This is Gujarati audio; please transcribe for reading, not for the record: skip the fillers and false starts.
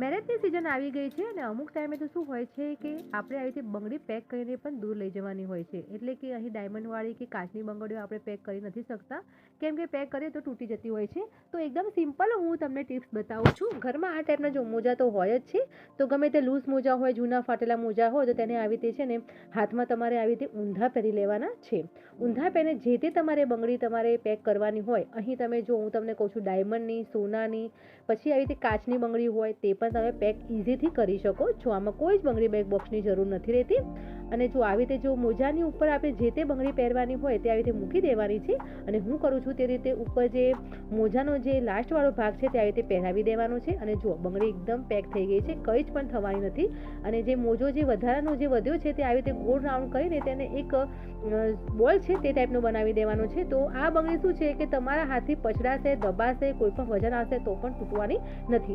મેરેજની સિઝન આવી ગઈ છે અને અમુક ટાઈમે તો શું હોય છે કે આપણે આવી રીતે બંગડી પેક કરીને પણ દૂર લઈ જવાની હોય છે. એટલે કે અહીં ડાયમંડવાળી કે કાચની બંગડીઓ આપણે પેક કરી નથી શકતા, કેમ કે પેક કરીએ તો તૂટી જતી હોય છે. તો એકદમ સિમ્પલ હું તમને ટિપ્સ બતાવું છું. ઘરમાં આ ટાઈપના જો મોજા તો હોય જ છે, તો ગમે તે લૂઝ મોજા હોય, જૂના ફાટેલા મોજા હોય તો તેને આવી રીતે છે ને હાથમાં તમારે આવી રીતે ઊંધા પહેરી લેવાના છે. ઊંધા પહેરીને જે તે તમારે બંગડી તમારે પેક કરવાની હોય, અહીં તમે જો હું તમને કહું છું ડાયમંડની, સોનાની, પછી આવી રીતે કાચની બંગડી હોય તે પણ તમે પેક ઇઝીથી કરી શકો છો. આમાં કોઈ જ બંગડી બેગ બોક્સની જરૂર નથી રહેતી. અને જો આવી રીતે જો મોજાની ઉપર આપણે જે તે બંગડી પહેરવાની હોય તે આવી રીતે મૂકી દેવાની છે અને હું કરું છું તે રીતે ઉપર જે મોજાનો જે લાસ્ટવાળો ભાગ છે તે આવી રીતે પહેરાવી દેવાનો છે. અને જો બંગડી એકદમ પેક થઈ ગઈ છે, કંઈ જ પણ થવાની નથી. અને જે મોજો જે વધારાનો જે વધ્યો છે તે આવી રીતે ગોળ રાઉન્ડ કરીને તેને એક બોલ છે તે ટાઈપનો બનાવી દેવાનો છે. તો આ બંગડી શું છે કે તમારા હાથથી પછડાશે, દબાશે, કોઈ પણ વજન આવશે તો પણ તૂટવાની નથી.